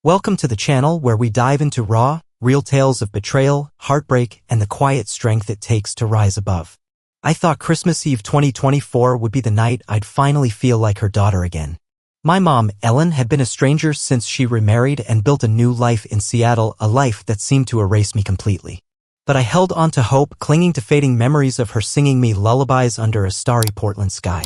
Welcome to the channel where we dive into raw, real tales of betrayal, heartbreak, and the quiet strength it takes to rise above. I thought Christmas Eve 2024 would be the night I'd finally feel like her daughter again. My mom, Ellen, had been a stranger since she remarried and built a new life in Seattle, a life that seemed to erase me completely. But I held on to hope, clinging to fading memories of her singing me lullabies under a starry Portland sky.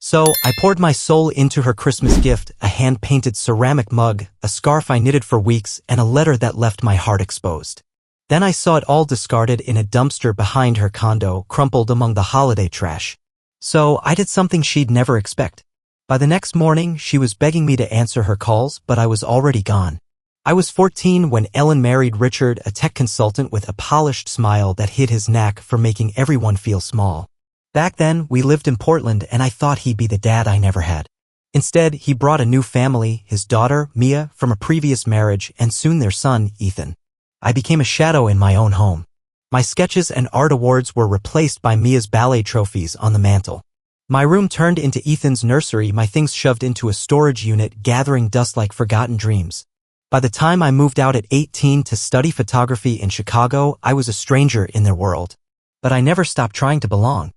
So, I poured my soul into her Christmas gift, a hand-painted ceramic mug, a scarf I knitted for weeks, and a letter that left my heart exposed. Then I saw it all discarded in a dumpster behind her condo, crumpled among the holiday trash. So, I did something she'd never expect. By the next morning, she was begging me to answer her calls, but I was already gone. I was 14 when Ellen married Richard, a tech consultant with a polished smile that hid his knack for making everyone feel small. Back then, we lived in Portland and I thought he'd be the dad I never had. Instead, he brought a new family, his daughter, Mia, from a previous marriage, and soon their son, Ethan. I became a shadow in my own home. My sketches and art awards were replaced by Mia's ballet trophies on the mantle. My room turned into Ethan's nursery, my things shoved into a storage unit, gathering dust like forgotten dreams. By the time I moved out at 18 to study photography in Chicago, I was a stranger in their world. But I never stopped trying to belong.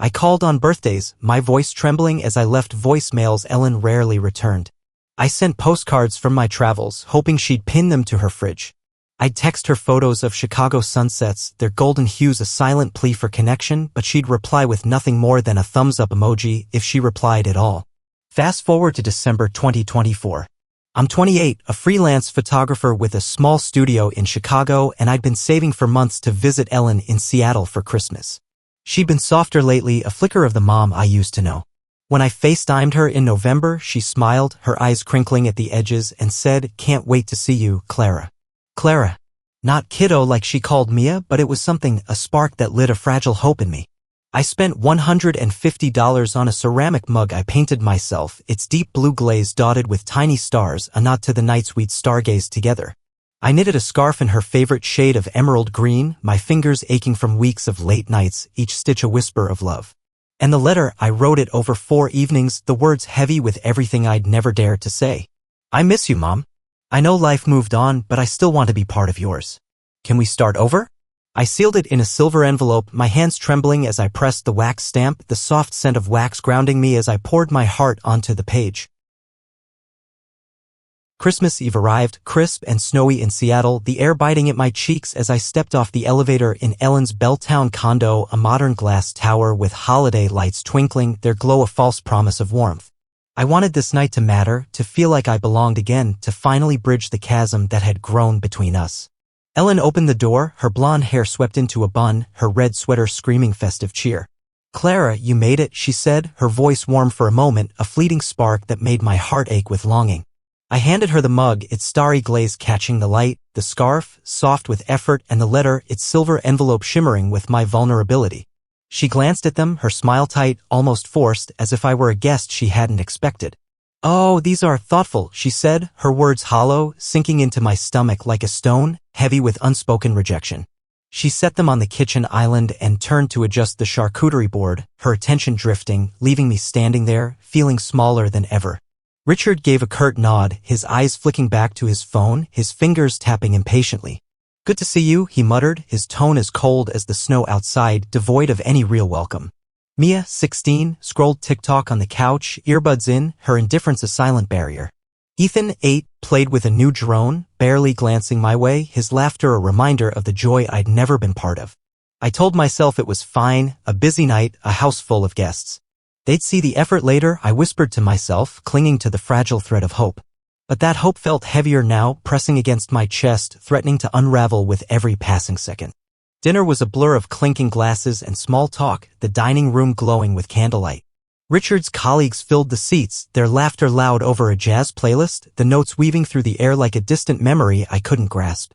I called on birthdays, my voice trembling as I left voicemails Ellen rarely returned. I sent postcards from my travels, hoping she'd pin them to her fridge. I'd text her photos of Chicago sunsets, their golden hues a silent plea for connection, but she'd reply with nothing more than a thumbs-up emoji if she replied at all. Fast forward to December 2024. I'm 28, a freelance photographer with a small studio in Chicago, and I'd been saving for months to visit Ellen in Seattle for Christmas. She'd been softer lately, a flicker of the mom I used to know. When I FaceTimed her in November, she smiled, her eyes crinkling at the edges, and said, "Can't wait to see you, Clara." Clara. Not kiddo like she called Mia, but it was something, a spark that lit a fragile hope in me. I spent $150 on a ceramic mug I painted myself, its deep blue glaze dotted with tiny stars, a nod to the nights we'd stargaze together. I knitted a scarf in her favorite shade of emerald green, my fingers aching from weeks of late nights, each stitch a whisper of love. And the letter, I wrote it over 4 evenings, the words heavy with everything I'd never dared to say. I miss you, Mom. I know life moved on, but I still want to be part of yours. Can we start over? I sealed it in a silver envelope, my hands trembling as I pressed the wax stamp, the soft scent of wax grounding me as I poured my heart onto the page. Christmas Eve arrived, crisp and snowy in Seattle, the air biting at my cheeks as I stepped off the elevator in Ellen's Belltown condo, a modern glass tower with holiday lights twinkling, their glow a false promise of warmth. I wanted this night to matter, to feel like I belonged again, to finally bridge the chasm that had grown between us. Ellen opened the door, her blonde hair swept into a bun, her red sweater screaming festive cheer. "Clara, you made it," she said, her voice warm for a moment, a fleeting spark that made my heart ache with longing. I handed her the mug, its starry glaze catching the light, the scarf, soft with effort, and the letter, its silver envelope shimmering with my vulnerability. She glanced at them, her smile tight, almost forced, as if I were a guest she hadn't expected. "Oh, these are thoughtful," she said, her words hollow, sinking into my stomach like a stone, heavy with unspoken rejection. She set them on the kitchen island and turned to adjust the charcuterie board, her attention drifting, leaving me standing there, feeling smaller than ever. Richard gave a curt nod, his eyes flicking back to his phone, his fingers tapping impatiently. "Good to see you," he muttered, his tone as cold as the snow outside, devoid of any real welcome. Mia, 16, scrolled TikTok on the couch, earbuds in, her indifference a silent barrier. Ethan, 8, played with a new drone, barely glancing my way, his laughter a reminder of the joy I'd never been part of. I told myself it was fine, a busy night, a house full of guests. They'd see the effort later, I whispered to myself, clinging to the fragile thread of hope. But that hope felt heavier now, pressing against my chest, threatening to unravel with every passing second. Dinner was a blur of clinking glasses and small talk, the dining room glowing with candlelight. Richard's colleagues filled the seats, their laughter loud over a jazz playlist, the notes weaving through the air like a distant memory I couldn't grasp.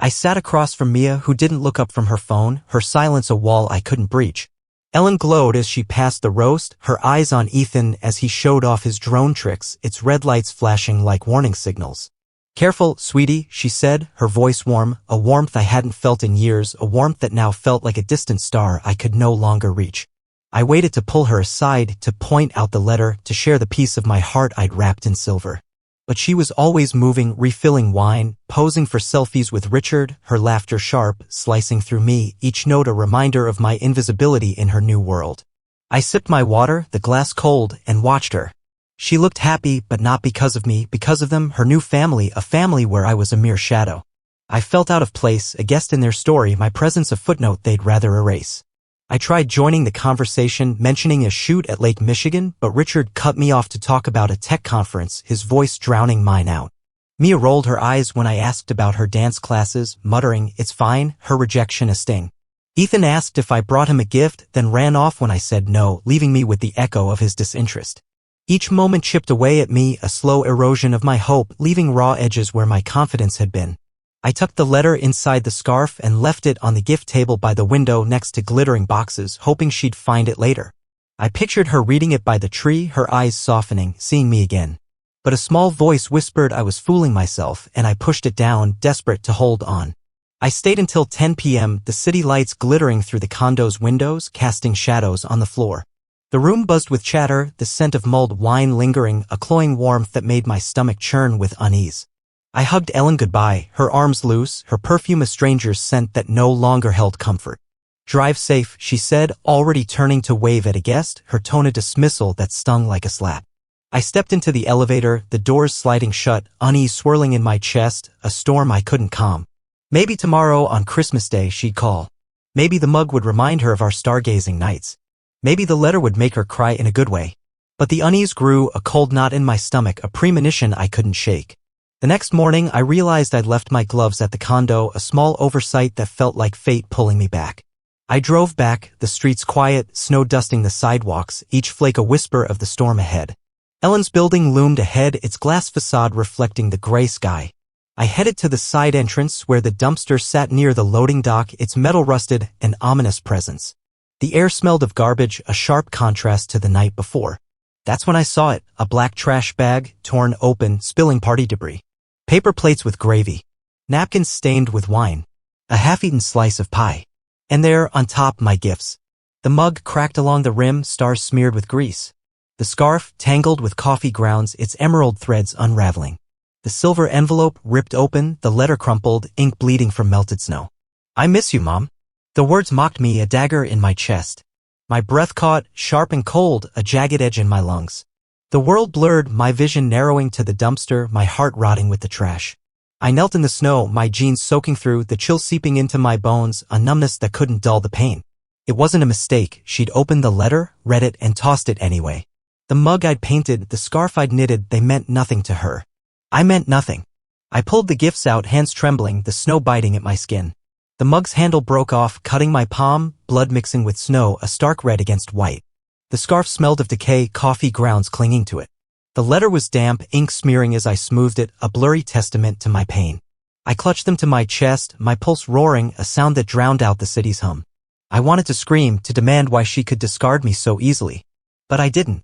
I sat across from Mia, who didn't look up from her phone, her silence a wall I couldn't breach. Ellen glowed as she passed the roast, her eyes on Ethan as he showed off his drone tricks, its red lights flashing like warning signals. "Careful, sweetie," she said, her voice warm, a warmth I hadn't felt in years, a warmth that now felt like a distant star I could no longer reach. I waited to pull her aside, to point out the letter, to share the piece of my heart I'd wrapped in silver. But she was always moving, refilling wine, posing for selfies with Richard, her laughter sharp, slicing through me, each note a reminder of my invisibility in her new world. I sipped my water, the glass cold, and watched her. She looked happy, but not because of me, because of them, her new family, a family where I was a mere shadow. I felt out of place, a guest in their story, my presence a footnote they'd rather erase. I tried joining the conversation, mentioning a shoot at Lake Michigan, but Richard cut me off to talk about a tech conference, his voice drowning mine out. Mia rolled her eyes when I asked about her dance classes, muttering, "It's fine," her rejection a sting. Ethan asked if I brought him a gift, then ran off when I said no, leaving me with the echo of his disinterest. Each moment chipped away at me, a slow erosion of my hope, leaving raw edges where my confidence had been. I tucked the letter inside the scarf and left it on the gift table by the window next to glittering boxes, hoping she'd find it later. I pictured her reading it by the tree, her eyes softening, seeing me again. But a small voice whispered I was fooling myself, and I pushed it down, desperate to hold on. I stayed until 10 p.m., the city lights glittering through the condo's windows, casting shadows on the floor. The room buzzed with chatter, the scent of mulled wine lingering, a cloying warmth that made my stomach churn with unease. I hugged Ellen goodbye, her arms loose, her perfume a stranger's scent that no longer held comfort. "Drive safe," she said, already turning to wave at a guest, her tone a dismissal that stung like a slap. I stepped into the elevator, the doors sliding shut, unease swirling in my chest, a storm I couldn't calm. Maybe tomorrow on Christmas Day she'd call. Maybe the mug would remind her of our stargazing nights. Maybe the letter would make her cry in a good way. But the unease grew, a cold knot in my stomach, a premonition I couldn't shake. The next morning I realized I'd left my gloves at the condo, a small oversight that felt like fate pulling me back. I drove back, the streets quiet, snow dusting the sidewalks, each flake a whisper of the storm ahead. Ellen's building loomed ahead, its glass facade reflecting the gray sky. I headed to the side entrance where the dumpster sat near the loading dock, its metal rusted, an ominous presence. The air smelled of garbage, a sharp contrast to the night before. That's when I saw it, a black trash bag, torn open, spilling party debris. Paper plates with gravy. Napkins stained with wine. A half-eaten slice of pie. And there, on top, my gifts. The mug cracked along the rim, stars smeared with grease. The scarf, tangled with coffee grounds, its emerald threads unraveling. The silver envelope ripped open, the letter crumpled, ink bleeding from melted snow. "I miss you, Mom." The words mocked me, a dagger in my chest. My breath caught, sharp and cold, a jagged edge in my lungs. The world blurred, my vision narrowing to the dumpster, my heart rotting with the trash. I knelt in the snow, my jeans soaking through, the chill seeping into my bones, a numbness that couldn't dull the pain. It wasn't a mistake. She'd opened the letter, read it, and tossed it anyway. The mug I'd painted, the scarf I'd knitted, they meant nothing to her. I meant nothing. I pulled the gifts out, hands trembling, the snow biting at my skin. The mug's handle broke off, cutting my palm, blood mixing with snow, a stark red against white. The scarf smelled of decay, coffee grounds clinging to it. The letter was damp, ink smearing as I smoothed it, a blurry testament to my pain. I clutched them to my chest, my pulse roaring, a sound that drowned out the city's hum. I wanted to scream, to demand why she could discard me so easily. But I didn't.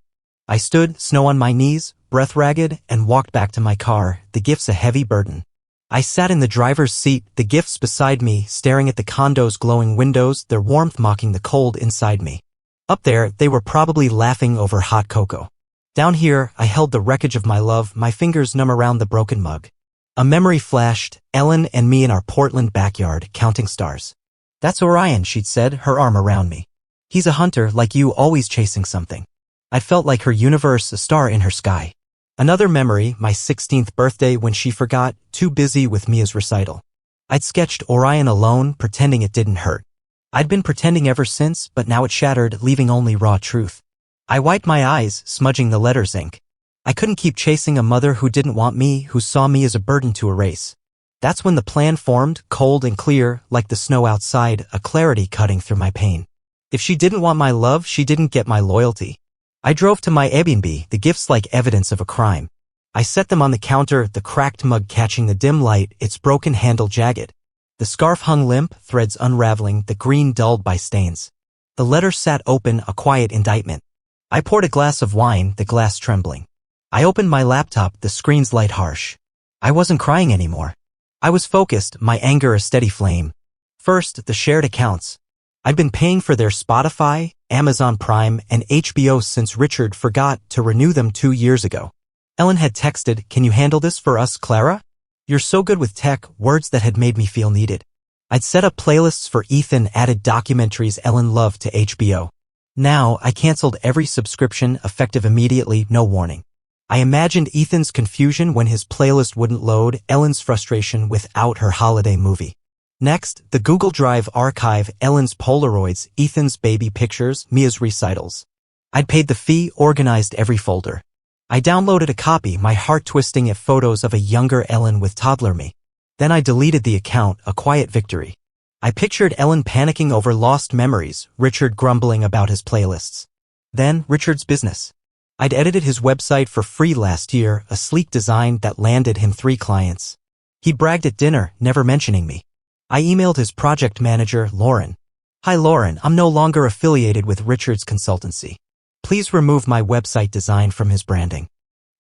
I stood, snow on my knees, breath ragged, and walked back to my car, the gifts a heavy burden. I sat in the driver's seat, the gifts beside me, staring at the condo's glowing windows, their warmth mocking the cold inside me. Up there, they were probably laughing over hot cocoa. Down here, I held the wreckage of my love, my fingers numb around the broken mug. A memory flashed, Ellen and me in our Portland backyard, counting stars. "That's Orion," she'd said, her arm around me. "He's a hunter, like you, always chasing something." I felt like her universe, a star in her sky. Another memory, my 16th birthday when she forgot, too busy with Mia's recital. I'd sketched Orion alone, pretending it didn't hurt. I'd been pretending ever since, but now it shattered, leaving only raw truth. I wiped my eyes, smudging the letter's ink. I couldn't keep chasing a mother who didn't want me, who saw me as a burden to erase. That's when the plan formed, cold and clear, like the snow outside, a clarity cutting through my pain. If she didn't want my love, she didn't get my loyalty. I drove to my Airbnb, the gifts like evidence of a crime. I set them on the counter, the cracked mug catching the dim light, its broken handle jagged. The scarf hung limp, threads unraveling, the green dulled by stains. The letter sat open, a quiet indictment. I poured a glass of wine, the glass trembling. I opened my laptop, the screen's light harsh. I wasn't crying anymore. I was focused, my anger a steady flame. First, the shared accounts. I'd been paying for their Spotify, Amazon Prime, and HBO since Richard forgot to renew them 2 years ago. Ellen had texted, "Can you handle this for us, Clara? You're so good with tech," words that had made me feel needed. I'd set up playlists for Ethan, added documentaries Ellen loved to HBO. Now, I canceled every subscription, effective immediately, no warning. I imagined Ethan's confusion when his playlist wouldn't load, Ellen's frustration without her holiday movie. Next, the Google Drive archive, Ellen's Polaroids, Ethan's baby pictures, Mia's recitals. I'd paid the fee, organized every folder. I downloaded a copy, my heart twisting at photos of a younger Ellen with toddler me. Then I deleted the account, a quiet victory. I pictured Ellen panicking over lost memories, Richard grumbling about his playlists. Then, Richard's business. I'd edited his website for free last year, a sleek design that landed him 3 clients. He bragged at dinner, never mentioning me. I emailed his project manager, Lauren. "Hi Lauren, I'm no longer affiliated with Richard's consultancy. Please remove my website design from his branding.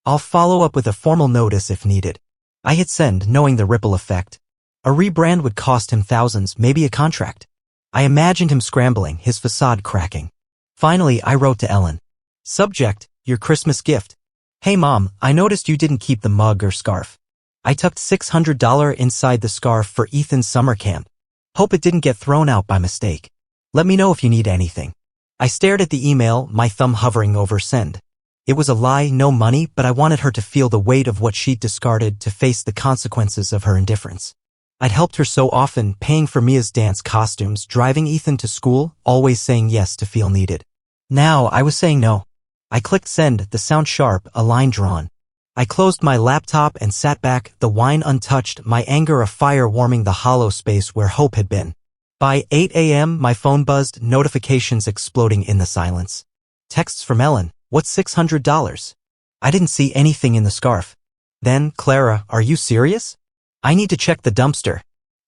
I'll follow up with a formal notice if needed." I hit send, knowing the ripple effect. A rebrand would cost him thousands, maybe a contract. I imagined him scrambling, his facade cracking. Finally, I wrote to Ellen. Subject, your Christmas gift. "Hey Mom, I noticed you didn't keep the mug or scarf. I tucked $600 inside the scarf for Ethan's summer camp. Hope it didn't get thrown out by mistake. Let me know if you need anything." I stared at the email, my thumb hovering over send. It was a lie, no money, but I wanted her to feel the weight of what she'd discarded, to face the consequences of her indifference. I'd helped her so often, paying for Mia's dance costumes, driving Ethan to school, always saying yes to feel needed. Now I was saying no. I clicked send, the sound sharp, a line drawn. I closed my laptop and sat back, the wine untouched, my anger a fire warming the hollow space where hope had been. By 8 a.m., my phone buzzed, notifications exploding in the silence. Texts from Ellen, "What's $600? I didn't see anything in the scarf." Then, "Clara, are you serious? I need to check the dumpster."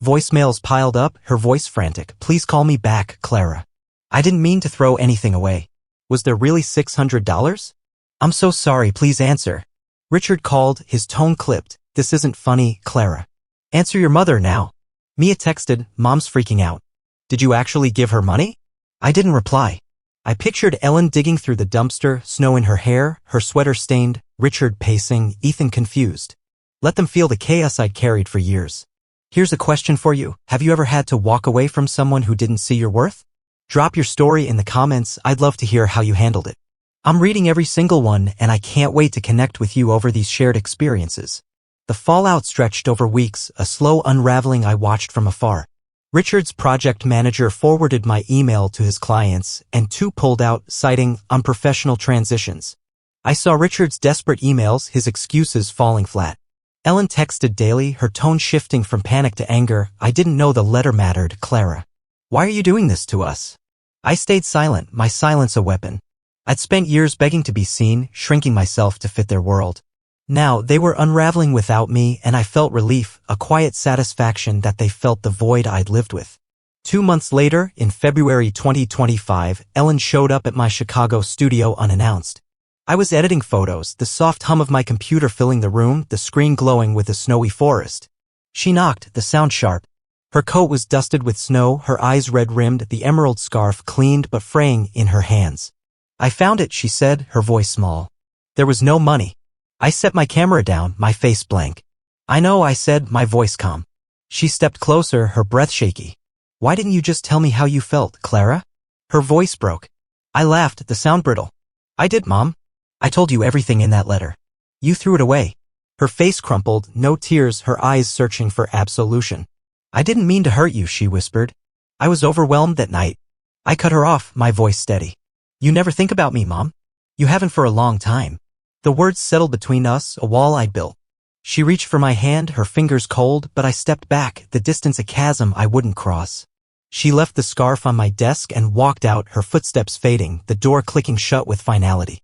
Voicemails piled up, her voice frantic, "Please call me back, Clara. I didn't mean to throw anything away. Was there really $600? I'm so sorry, please answer." Richard called, his tone clipped. "This isn't funny, Clara. Answer your mother now." Mia texted, "Mom's freaking out. Did you actually give her money?" I didn't reply. I pictured Ellen digging through the dumpster, snow in her hair, her sweater stained, Richard pacing, Ethan confused. Let them feel the chaos I'd carried for years. Here's a question for you. Have you ever had to walk away from someone who didn't see your worth? Drop your story in the comments. I'd love to hear how you handled it. I'm reading every single one, and I can't wait to connect with you over these shared experiences. The fallout stretched over weeks, a slow unraveling I watched from afar. Richard's project manager forwarded my email to his clients, and 2 pulled out, citing unprofessional transitions. I saw Richard's desperate emails, his excuses falling flat. Ellen texted daily, her tone shifting from panic to anger. "I didn't know the letter mattered, Clara. Why are you doing this to us?" I stayed silent, my silence a weapon. I'd spent years begging to be seen, shrinking myself to fit their world. Now they were unraveling without me, and I felt relief, a quiet satisfaction that they felt the void I'd lived with. 2 months later, in February 2025, Ellen showed up at my Chicago studio unannounced. I was editing photos, the soft hum of my computer filling the room, the screen glowing with a snowy forest. She knocked, the sound sharp. Her coat was dusted with snow, her eyes red-rimmed, the emerald scarf cleaned but fraying in her hands. "I found it," she said, her voice small. "There was no money." I set my camera down, my face blank. "I know," I said, my voice calm. She stepped closer, her breath shaky. "Why didn't you just tell me how you felt, Clara?" Her voice broke. I laughed, the sound brittle. "I did, Mom. I told you everything in that letter. You threw it away." Her face crumpled, no tears, her eyes searching for absolution. "I didn't mean to hurt you," she whispered. "I was overwhelmed that night." I cut her off, my voice steady. "You never think about me, Mom. You haven't for a long time." The words settled between us, a wall I'd built. She reached for my hand, her fingers cold, but I stepped back, the distance a chasm I wouldn't cross. She left the scarf on my desk and walked out, her footsteps fading, the door clicking shut with finality.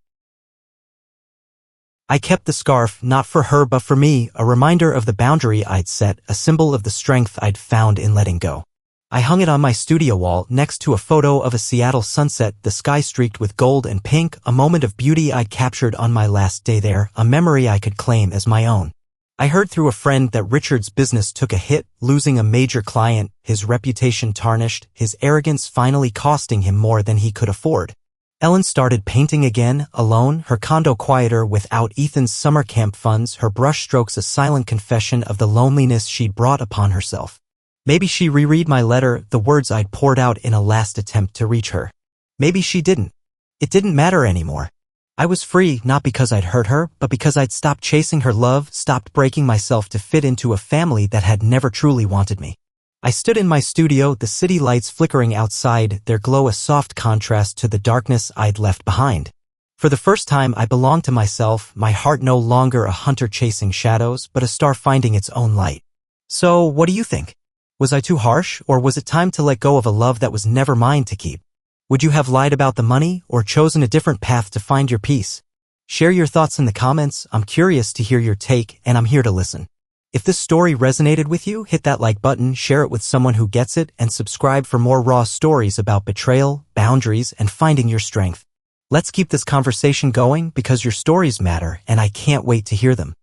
I kept the scarf, not for her but for me, a reminder of the boundary I'd set, a symbol of the strength I'd found in letting go. I hung it on my studio wall next to a photo of a Seattle sunset, the sky streaked with gold and pink, a moment of beauty I'd captured on my last day there, a memory I could claim as my own. I heard through a friend that Richard's business took a hit, losing a major client, his reputation tarnished, his arrogance finally costing him more than he could afford. Ellen started painting again, alone, her condo quieter without Ethan's summer camp funds, her brushstrokes a silent confession of the loneliness she'd brought upon herself. Maybe she reread my letter, the words I'd poured out in a last attempt to reach her. Maybe she didn't. It didn't matter anymore. I was free, not because I'd hurt her, but because I'd stopped chasing her love, stopped breaking myself to fit into a family that had never truly wanted me. I stood in my studio, the city lights flickering outside, their glow a soft contrast to the darkness I'd left behind. For the first time, I belonged to myself, my heart no longer a hunter chasing shadows, but a star finding its own light. So, what do you think? Was I too harsh, or was it time to let go of a love that was never mine to keep? Would you have lied about the money, or chosen a different path to find your peace? Share your thoughts in the comments. I'm curious to hear your take, and I'm here to listen. If this story resonated with you, hit that like button, share it with someone who gets it, and subscribe for more raw stories about betrayal, boundaries, and finding your strength. Let's keep this conversation going because your stories matter, and I can't wait to hear them.